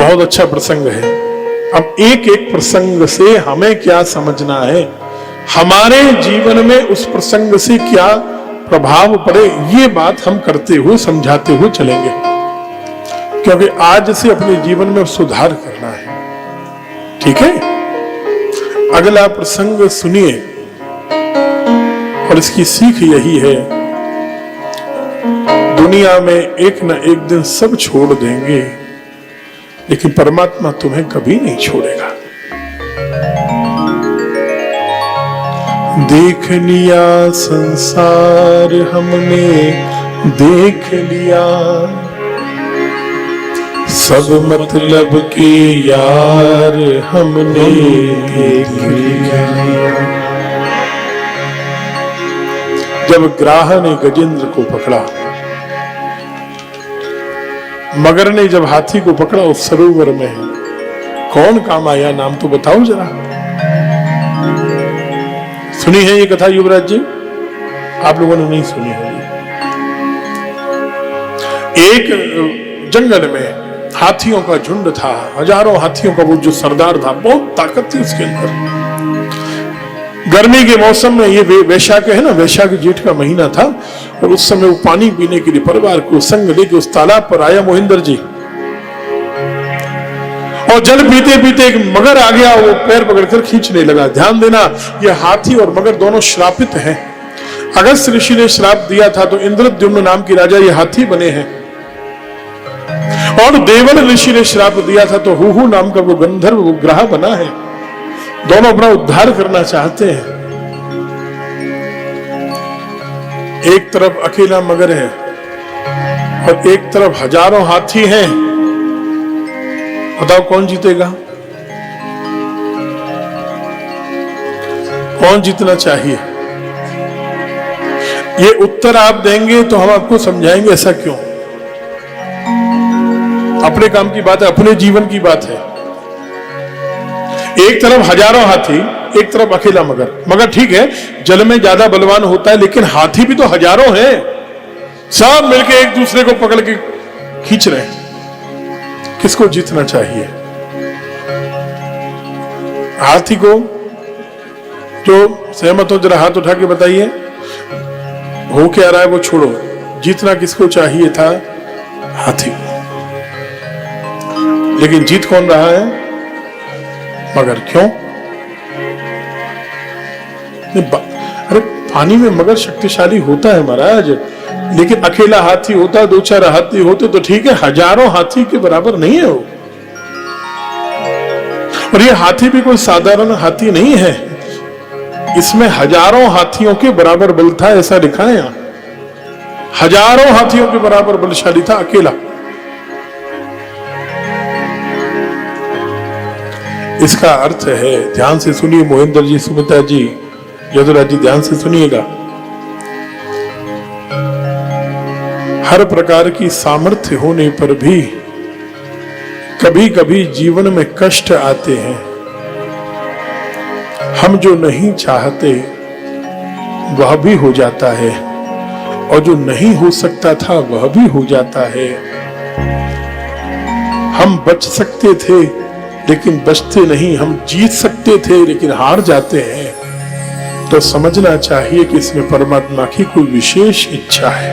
बहुत अच्छा प्रसंग है। अब एक एक प्रसंग से हमें क्या समझना है, हमारे जीवन में उस प्रसंग से क्या प्रभाव पड़े, ये बात हम करते हुए समझाते हुए चलेंगे, क्योंकि आज से अपने जीवन में सुधार करना है। ठीक है, अगला प्रसंग सुनिए और इसकी सीख यही है, दुनिया में एक न एक दिन सब छोड़ देंगे, लेकिन परमात्मा तुम्हें कभी नहीं छोड़ेगा। देख लिया संसार हमने, देख लिया सब मतलब के यार हमने देख लिया। जब ग्राह ने गजेंद्र को पकड़ा, मगर ने जब हाथी को पकड़ा उस सरोवर में, कौन काम आया, नाम तो बताओ जरा। सुनी है ये कथा युवराज जी? आप लोगों ने नहीं सुनी होगी। एक जंगल में हाथियों का झुंड था, हजारों हाथियों का वो जो सरदार था, बहुत ताकत थी उसके अंदर। गर्मी के मौसम में, ये वैशाख है ना, वैशाख जेठ का महीना था, और उस समय वो पानी पीने के लिए परिवार को संग लेके उस तालाब पर आया मोहिंदर जी, और जल पीते पीते एक मगर आ गया, वो पैर पकड़कर खींचने लगा। ध्यान देना, ये हाथी और मगर दोनों श्रापित हैं। अगस्त्य ऋषि ने श्राप दिया था तो इंद्रद्युम्न नाम की राजा ये हाथी बने हैं, और देवल ऋषि ने श्राप दिया था तो हुहु नाम का वो गंधर्व वो ग्रह बना है। दोनों अपना उद्धार करना चाहते हैं। एक तरफ अकेला मगर है और एक तरफ हजारों हाथी हैं। बताओ कौन जीतेगा? कौन जीतना चाहिए? ये उत्तर आप देंगे तो हम आपको समझाएंगे ऐसा क्यों। अपने काम की बात है, अपने जीवन की बात है। एक तरफ हजारों हाथी, एक तरफ अकेला मगर। मगर ठीक है, जल में ज्यादा बलवान होता है, लेकिन हाथी भी तो हजारों हैं, सब मिलके एक दूसरे को पकड़ के खींच रहे हैं। किसको जीतना चाहिए? हाथी को? जो सहमत हो जरा हाथ उठा के बताइए। हो क्या रहा है वो छोड़ो, जीतना किसको चाहिए था? हाथी को। लेकिन जीत कौन रहा है? मगर। क्यों? अरे पानी में मगर शक्तिशाली होता है महाराज, लेकिन अकेला हाथी होता, दो चार हाथी होते तो ठीक है, हजारों हाथी के बराबर नहीं है वो। और ये हाथी भी कोई साधारण हाथी नहीं है, इसमें हजारों हाथियों के बराबर बल था, ऐसा लिखा है यहां। हजारों हाथियों के बराबर बलशाली था अकेला। इसका अर्थ है, ध्यान से सुनिए मोहिंदर जी, सुमित्रा जी, यदुराज जी, ध्यान से सुनिएगा। हर प्रकार की सामर्थ्य होने पर भी कभी कभी जीवन में कष्ट आते हैं। हम जो नहीं चाहते वह भी हो जाता है, और जो नहीं हो सकता था वह भी हो जाता है। हम बच सकते थे लेकिन बचते नहीं, हम जीत सकते थे लेकिन हार जाते हैं। तो समझना चाहिए कि इसमें परमात्मा की कोई विशेष इच्छा है।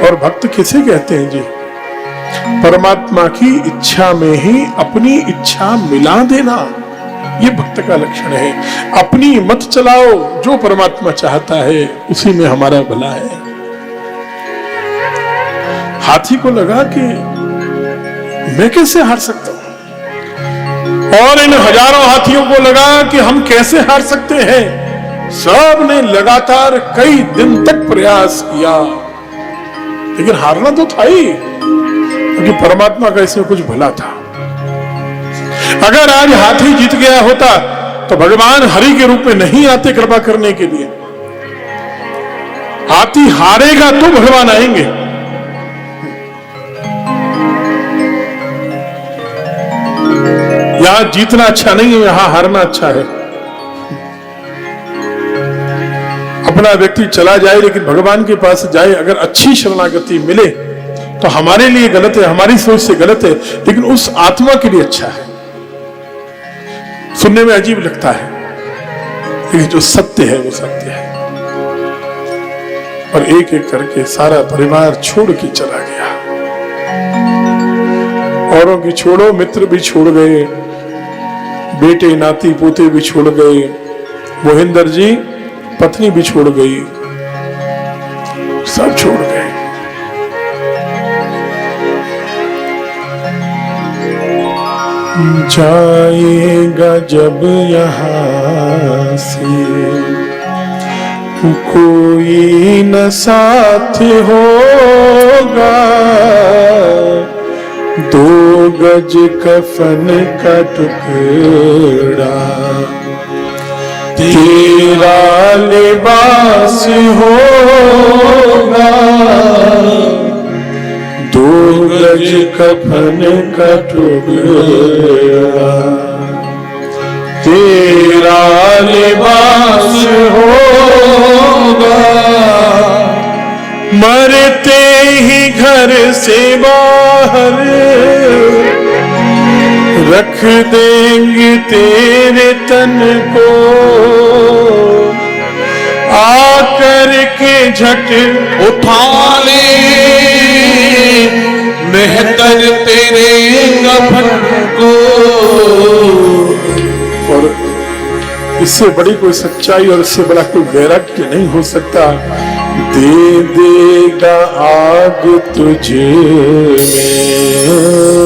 और भक्त किसे कहते हैं जी? परमात्मा की इच्छा में ही अपनी इच्छा मिला देना, ये भक्त का लक्षण है। अपनी मत चलाओ, जो परमात्मा चाहता है उसी में हमारा भला है। हाथी को लगा कि मैं कैसे हार सकता हूं, और इन हजारों हाथियों को लगा कि हम कैसे हार सकते हैं। सब ने लगातार कई दिन तक प्रयास किया, लेकिन हारना तो था ही, क्योंकि परमात्मा का इसमें कुछ भला था। अगर आज हाथी जीत गया होता तो भगवान हरि के रूप में नहीं आते कृपा करने के लिए। हाथी हारेगा तो भगवान आएंगे। यहां जीतना अच्छा नहीं है, यहां हारना अच्छा है। अपना व्यक्ति चला जाए लेकिन भगवान के पास जाए, अगर अच्छी शरणागति मिले तो हमारे लिए गलत है, हमारी सोच से गलत है, लेकिन उस आत्मा के लिए अच्छा है। सुनने में अजीब लगता है, लेकिन जो सत्य है वो सत्य है। और एक एक करके सारा परिवार छोड़ के चला गया। औरों की छोड़ो, मित्र भी छोड़ गए, बेटे नाती पोते भी छोड़ गए, मोहिंदर जी पत्नी भी छोड़ गई, सब छोड़ गए। जाएगा जब यहाँ से कोई न साथ होगा, 2 गज कफन का टुकड़ा तेरा लिबास होगा, 2 गज कफन का टुकड़ा तेरा लिबास होगा। मरते ही घर से बाहर रख देंगे तेरे तन को, आकर के झट उठा ले मेहतर तेरे कफन को। और इससे बड़ी कोई सच्चाई और इससे बड़ा कोई वैराग्य नहीं हो सकता। दे देगा आग तुझे में,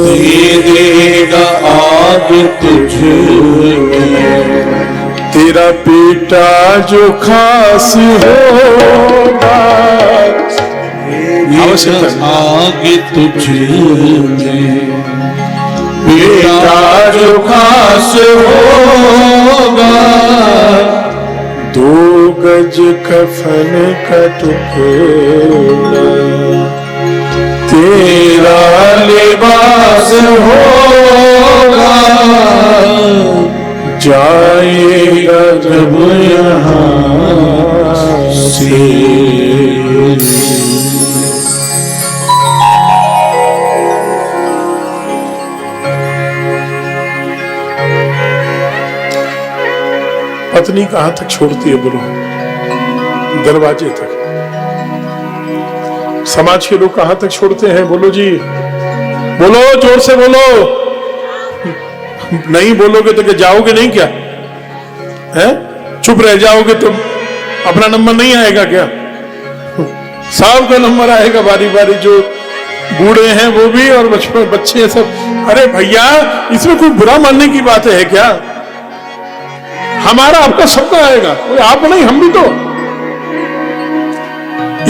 दे देगा आग तुझे में, तेरा बेटा जो खास होगा, आग तुझे में, बेटा जो खास होगा, 2 गज कफन का टुकड़ा तेरा लिबास होगा। जाएगा जब यहाँ से। पत्नी कहां तक छोड़ती है बोलो? दरवाजे तक। समाज के लोग कहां तक छोड़ते हैं बोलो जी? बोलो, जोर से बोलो। नहीं बोलोगे तो क्या जाओगे नहीं क्या? है? चुप रह जाओगे तो अपना नंबर नहीं आएगा क्या? सबका नंबर आएगा बारी बारी, जो बूढ़े हैं वो भी और बच्चे सब। अरे भैया, इसमें कोई बुरा मानने की बात है क्या? हमारा आपका सबका आएगा, कोई आप नहीं हम भी तो।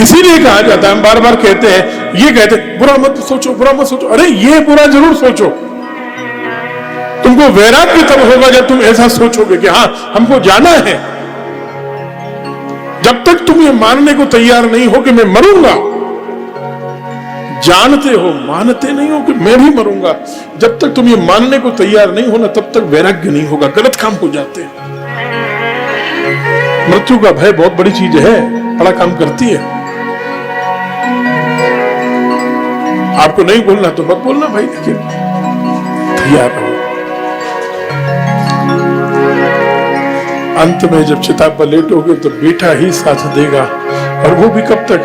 इसीलिए कहा जाता है, हम बार बार कहते हैं, ये कहते हैं बुरा मत सोचो, बुरा मत सोचो। अरे ये बुरा जरूर सोचो, तुमको वैराग्य तब होगा जब तुम ऐसा सोचोगे कि हाँ हमको जाना है। जब तक तुम ये मानने को तैयार नहीं हो कि मैं मरूंगा, जानते हो मानते नहीं हो कि मैं भी मरूंगा, जब तक तुम ये मानने को तैयार नहीं हो ना, तब तक वैराग्य नहीं होगा, गलत काम हो जाते हैं। मृत्यु का भय बहुत बड़ी चीज है, बड़ा काम करती है। आपको नहीं बोलना तो मत बोलना भाई, लेकिन तैयार रहो। अंत में जब चिता पर लेटोगे तो बेटा ही साथ देगा, और वो भी कब तक?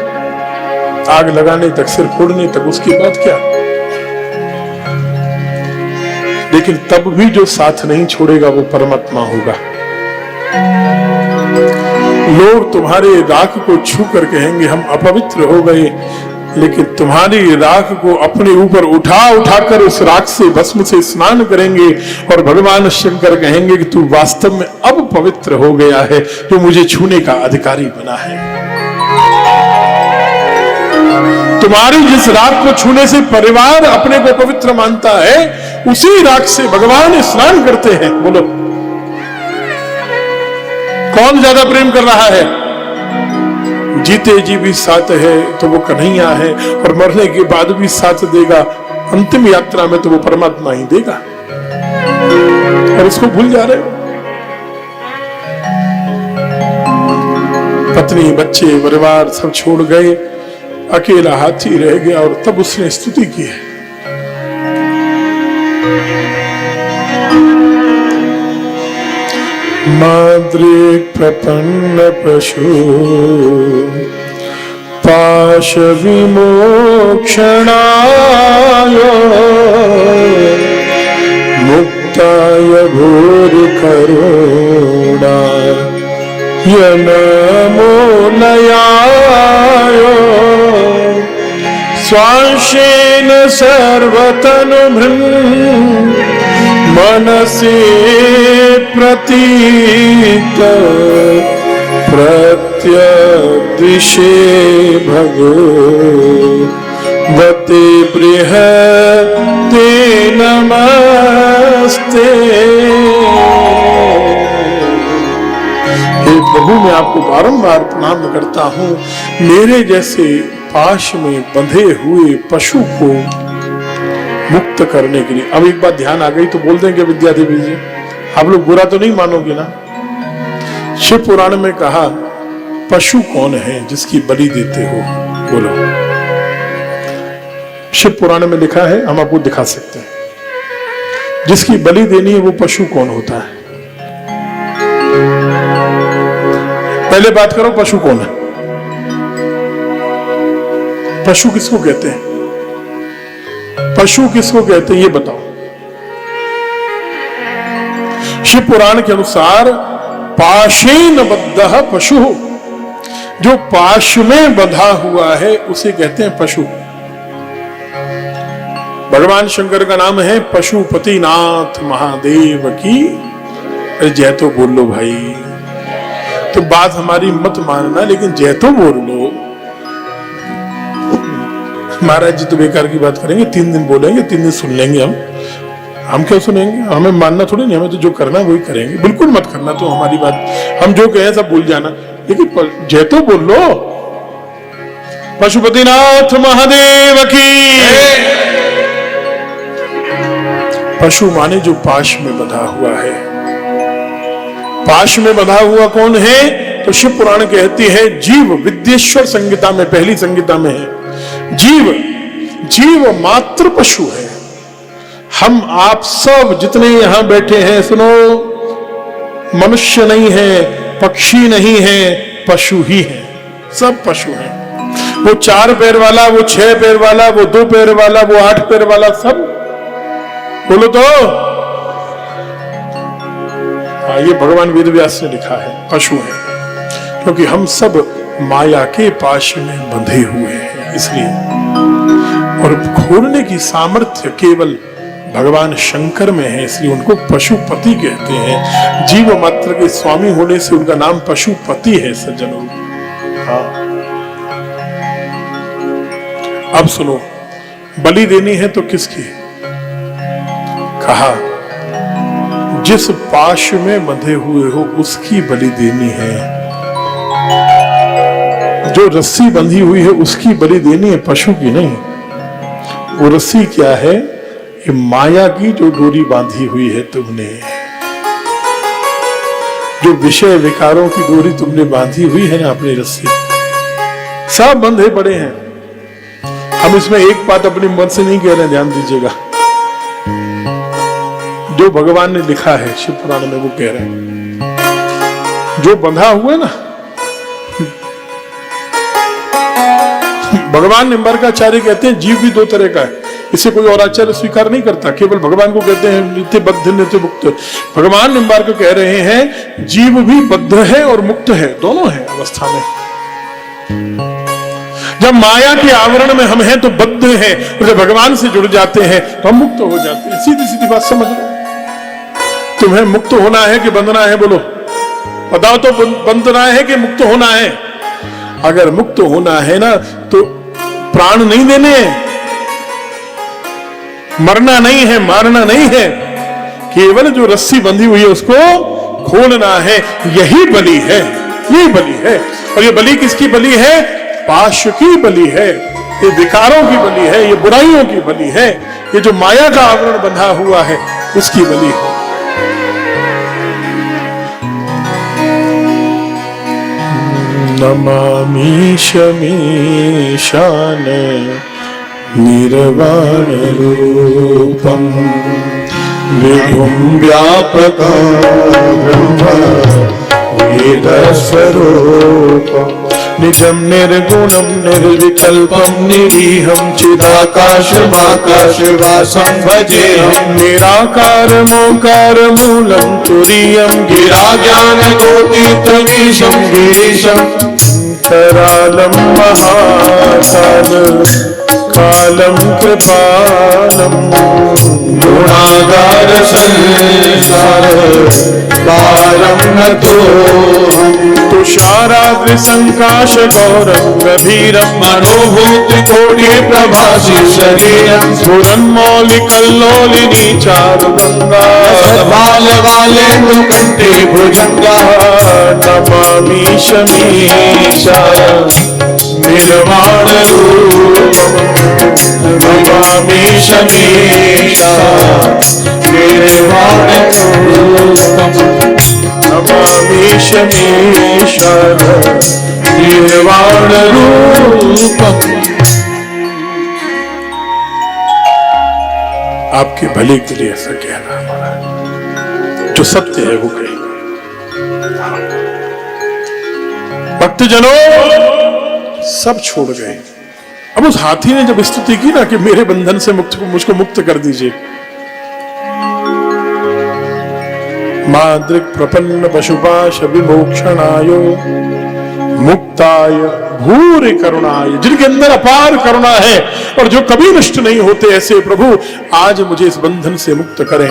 आग लगाने तक, सिर फोड़ने तक, उसके बाद क्या? लेकिन तब भी जो साथ नहीं छोड़ेगा वो परमात्मा होगा। लोग तुम्हारे राख को छू कर कहेंगे हम अपवित्र हो गए, लेकिन तुम्हारी राख को अपने ऊपर उठा उठाकर उस राख से, भस्म से स्नान करेंगे, और भगवान शंकर कहेंगे कि तू वास्तव में अब पवित्र हो गया है, जो मुझे छूने का अधिकारी बना है। तुम्हारी जिस राख को छूने से परिवार अपने को पवित्र मानता है, उसी राख से भगवान स्नान करते हैं। बोलो, कौन ज्यादा प्रेम कर रहा है? जीते जी भी साथ है तो वो कन्हैया है, और मरने के बाद भी साथ देगा, अंतिम यात्रा में तो वो परमात्मा ही देगा। और इसको भूल जा रहे हो। पत्नी, बच्चे, परिवार सब छोड़ गए, अकेला हाथी रह गया और तब उसने स्तुति की है। माद्रिक प्रपन्न पशु पाश विमोक्षणाय मुक्ताय भूर करुणा यनमोलयाय स्वांशेन सर्वतनुभृन् मनसि प्रतीत प्रत्यदिशे भगवते बृहते नमस्ते। हे प्रभु, मैं आपको बारंबार प्रणाम करता हूँ मेरे जैसे पाश में बंधे हुए पशु को मुक्त करने के लिए। अब एक बात ध्यान आ गई तो बोल देंगे विद्या देवी जी, आप लोग बुरा तो नहीं मानोगे ना। शिव पुराण में कहा पशु कौन है जिसकी बलि देते हो, बोलो। शिव पुराण में लिखा है, हम आपको दिखा सकते हैं। जिसकी बलि देनी है वो पशु कौन होता है? पहले बात करो, पशु कौन है? पशु किसको कहते हैं? पशु किसको कहते हैं ये बताओ। शिव पुराण के अनुसार पाशेन बद्धः पशु, जो पाश में बंधा हुआ है उसे कहते हैं पशु। भगवान शंकर का नाम है पशुपतिनाथ महादेव की। अरे जय तो बोल लो भाई, तो बात हमारी मत मानना, लेकिन जय तो बोल लो। महाराज जी तो बेकार की बात करेंगे, 3 दिन बोलेंगे, 3 दिन सुन लेंगे हम क्यों सुनेंगे? हमें मानना थोड़ी नहीं, हमें तो जो करना वही करेंगे। बिल्कुल मत करना तो हमारी बात, हम जो कहें सब भूल जाना, लेकिन जय तो बोल लो। पशुपतिनाथ महादेव की। पशु माने जो पाश में बंधा हुआ है। पाश में बंधा हुआ कौन है? तो शिव पुराण कहती है जीव, विद्येश्वर संहिता में पहली संहिता में है, जीव मात्र पशु है। हम आप सब जितने यहां बैठे हैं, सुनो, मनुष्य नहीं है, पक्षी नहीं है, पशु ही है। सब पशु हैं। वो 4 पैर वाला, वो 6 पैर वाला, वो 2 पैर वाला, वो 8 पैर वाला, सब बोलो तो। ये भगवान वेद व्यास ने लिखा है, पशु है, क्योंकि हम सब माया के पाश में बंधे हुए हैं इसलिए। और खोलने की सामर्थ्य केवल भगवान शंकर में है, इसलिए उनको पशुपति कहते हैं। जीव मात्र के स्वामी होने से उनका नाम पशुपति है सज्जनों। हाँ, अब सुनो, बलि देनी है तो किसकी? कहा जिस पाश में बंधे हुए हो उसकी बलि देनी है। जो रस्सी बंधी हुई है उसकी बलि देनी है, पशु की नहीं। वो रस्सी क्या है? ये माया की जो डोरी बांधी हुई है तुमने, जो विषय विकारों की डोरी तुमने बांधी हुई है ना अपनी रस्सी, सब बंधे पड़े हैं। हम इसमें एक बात अपने मन से नहीं कह रहे, ध्यान दीजिएगा। जो भगवान ने लिखा है शिव पुराण में वो कह रहे हैं, जो बंधा हुआ ना, भगवान निम्बार्काचार्य कहते हैं जीव भी 2 तरह का है। इसे कोई और आचार्य स्वीकार नहीं करता, केवल भगवान को कहते हैं नित्य बद्ध नित्य मुक्त। भगवान निम्बार्क कह रहे हैं जीव भी बद्ध है और मुक्त है, दोनों है अवस्था में। जब माया के आवरण में हम हैं तो बद्ध हैं, और जब भगवान से जुड़ जाते हैं तो हम मुक्त हो जाते हैं। सीधी सीधी बात समझ लो। तुम्हें मुक्त होना है कि बंधना है? बोलो, बताओ तो, बंधना है कि मुक्त होना है? अगर मुक्त होना है ना तो प्राण नहीं देने, मरना नहीं है, मारना नहीं है, केवल जो रस्सी बंधी हुई है उसको खोलना है। यही बलि है, यही बलि है। और ये बलि किसकी बलि है? पाश की बलि है, ये विकारों की बलि है, ये बुराइयों की बलि है, ये जो माया का आवरण बंधा हुआ है उसकी बलि है। नमामि शमीशान निर्वाण रूपम विभुं व्यापकं ब्रह्म वेदस्वरूपम् निजं निर्गुणं निर्विकल्पं निरीहं चिदाकाशमाकाशवासं भजेऽहं निराकारमोकार मूलं तुरीयं गिराज्ञानकोटितमीशं गिरीशं करालं महाकाल कालं कृपालं गुणागार संसार पारं नतोऽहम् तुषाराद्रि संकाश गौरं गभीरं मनोभूतिकोटि प्रभासि शरीरं स्फुरन्मौलिकल्लोलिनी चारुगङ्गा बालवालेन्दु कण्ठे भुजङ्गा नमामि शमीशा निर्वाणरूपम् नमामि शमीशा निर्वाणरूपम् नमामि शमीशा निर्वाणरूपम्। आपके भले के लिए ऐसा कहना हमारा जो सत्य है वो कहेंगे। भक्तजनों सब छोड़ गए। अब उस हाथी ने जब स्तुति की ना कि मेरे बंधन से मुझको मुक्त कर दीजिए, माद्रिक प्रपन्न पशुपाश विमोक्षणायो मुक्ताय भूरि करुणाय, जिनके अंदर अपार करुणा है और जो कभी नष्ट नहीं होते, ऐसे प्रभु आज मुझे इस बंधन से मुक्त करें।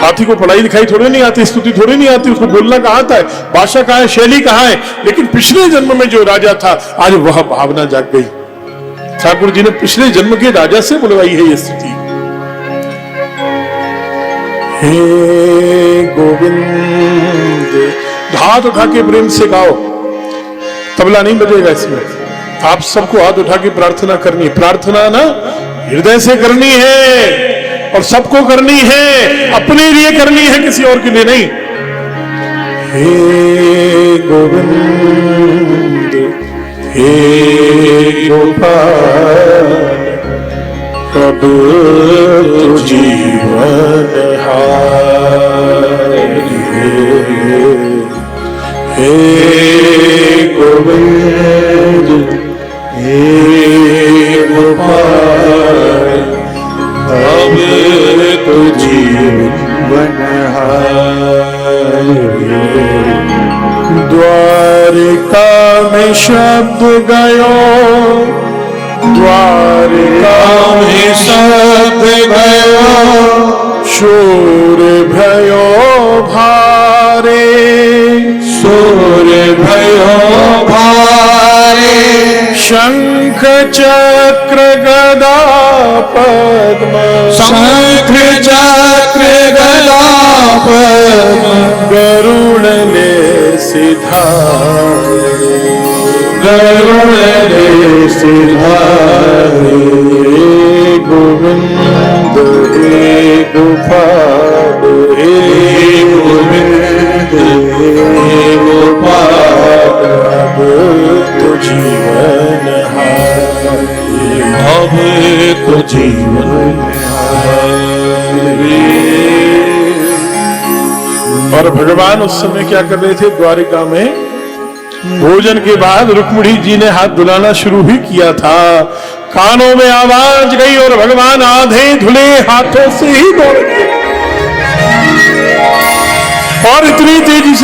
हाथी को पढ़ाई लिखाई थोड़ी नहीं आती, स्तुति थोड़ी नहीं आती, उसको बोलना कहाँ आता है, भाषा कहाँ है, शैली कहाँ है, लेकिन पिछले जन्म में जो राजा था आज वह भावना जाग गई। ठाकुर जी ने पिछले जन्म के राजा से बुलवाई है ये स्तुति। हे गोविंद, हाथ उठा के प्रेम से गाओ, तबला नहीं बजेगा इसमें। आप सबको हाथ उठा के प्रार्थना करनी, प्रार्थना ना हृदय से करनी है और सबको करनी है, अपने लिए करनी है, किसी और के लिए नहीं। हे गोविंद हे गोपाल, कब तो जीवन हाय। हे गोविंद हे गोपाल, अब तो जीवन हाय। द्वारिका में शब्द गयो, द्वारिका में शब्द गयो, शूर भयो भारे, सूर भयो भारे, शंख चक्र गदा पद्म, शंख चक्र गदा पद्म, गरुड़ ने सिधारे, गरुड़ ने सिधारे। गोविंद हे गोपाल, हे गोविंद हे गोपाल, अब तो जीवन हाय, अब तो जीवन हाय। और भगवान उस समय क्या कर रहे थे द्वारिका में? भोजन के बाद रुक्मिणी जी ने हाथ धुलाना शुरू भी किया था। कानों में आवाज गई और भगवान आधे धुले हाथों से ही दौड़ गए। और इतनी तेजी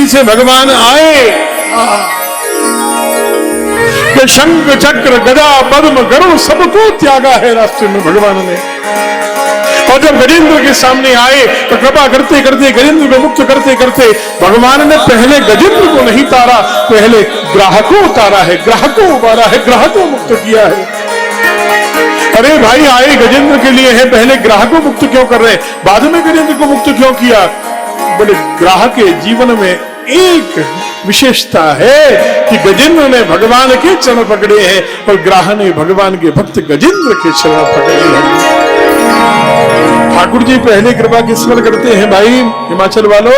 से भगवान आए कि शंख चक्र गदा पद्म गरुड़ सबको त्यागा है रास्ते में भगवान ने। और जब गजेंद्र के सामने आए तो कृपा करते करते गजेंद्र को मुक्त करते करते भगवान ने पहले गजेंद्र को नहीं तारा, पहले ग्राहकों उतारा है, ग्राहकों उबारा है, ग्राहकों मुक्त किया है। अरे भाई आए गजेंद्र के लिए है, पहले ग्राहकों मुक्त क्यों कर रहे हैं, बाद में गजेंद्र को मुक्त क्यों किया? बोले ग्राहक के जीवन में एक विशेषता है कि गजेंद्र ने भगवान के चरण पकड़े हैं और ग्राह ने भगवान के भक्त गजेंद्र के चरण पकड़े हैं। ठाकुर जी पहले कृपा किस पर करते हैं भाई हिमाचल वालों?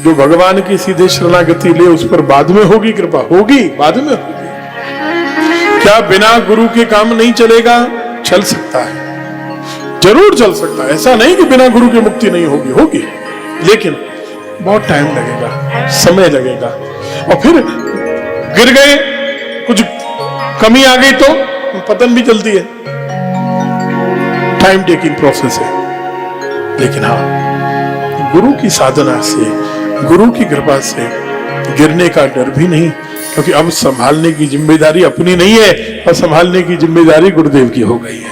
जो भगवान की सीधे शरणागति ले उस पर बाद में होगी कृपा, होगी बाद में होगी। क्या बिना गुरु के काम नहीं चलेगा? चल सकता है, जरूर चल सकता है। ऐसा नहीं कि बिना गुरु की मुक्ति नहीं होगी, होगी, लेकिन बहुत टाइम लगेगा, समय लगेगा। और फिर गिर गए, कुछ कमी आ गई तो पतन भी जल्दी है, टाइम टेकिंग प्रोसेस है। लेकिन हाँ, गुरु की साधना से, गुरु की कृपा से गिरने का डर भी नहीं, क्योंकि अब संभालने की जिम्मेदारी अपनी नहीं है, और संभालने की जिम्मेदारी गुरुदेव की हो गई है।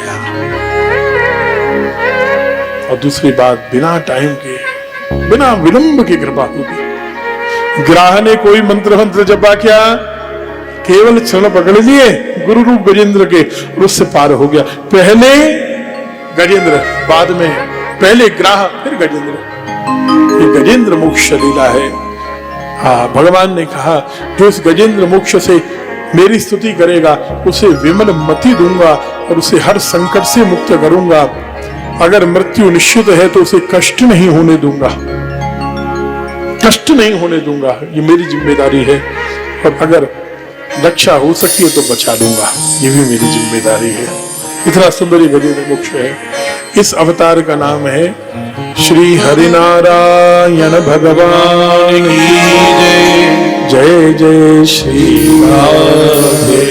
और दूसरी बात, बिना टाइम के, बिना विलंब की कृपा होगी। ग्राह ने कोई मंत्र जपा क्या, केवल क्षण पकड़ लिए गुरु रूप गजेंद्र के और उससे पार हो गया। पहले गजेंद्र, बाद में, पहले ग्राह फिर गजेंद्र। ये गजेंद्र मोक्ष लीला है। हाँ, भगवान ने कहा जो इस गजेंद्र मोक्ष से मेरी स्तुति करेगा उसे विमल मति दूंगा और उसे हर संकट से मुक्त करूंगा। अगर मृत्यु निश्चित है तो उसे कष्ट नहीं होने दूंगा, कष्ट नहीं होने दूंगा, ये मेरी जिम्मेदारी है। और अगर रक्षा हो सकती है तो बचा लूंगा, ये भी मेरी जिम्मेदारी है। इतना सुंदर ये गजेंद्र मोक्ष है। इस अवतार का नाम है श्री हरिनारायण भगवान की जय। जय जय श्री राधे।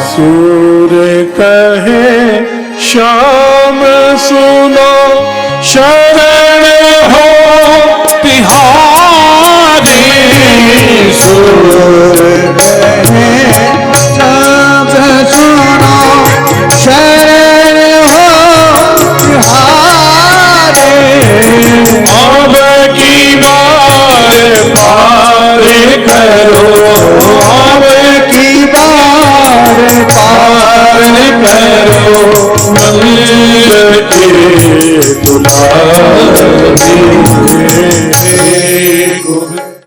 सूर्य कहे श्याम सुनो, शरण हो तिहारी। सूर्य कहे श्याम सुनो, शरण हो तिहारी। अब की बार पार करो, अब की बार पार करो, मंदिर के दुलारी।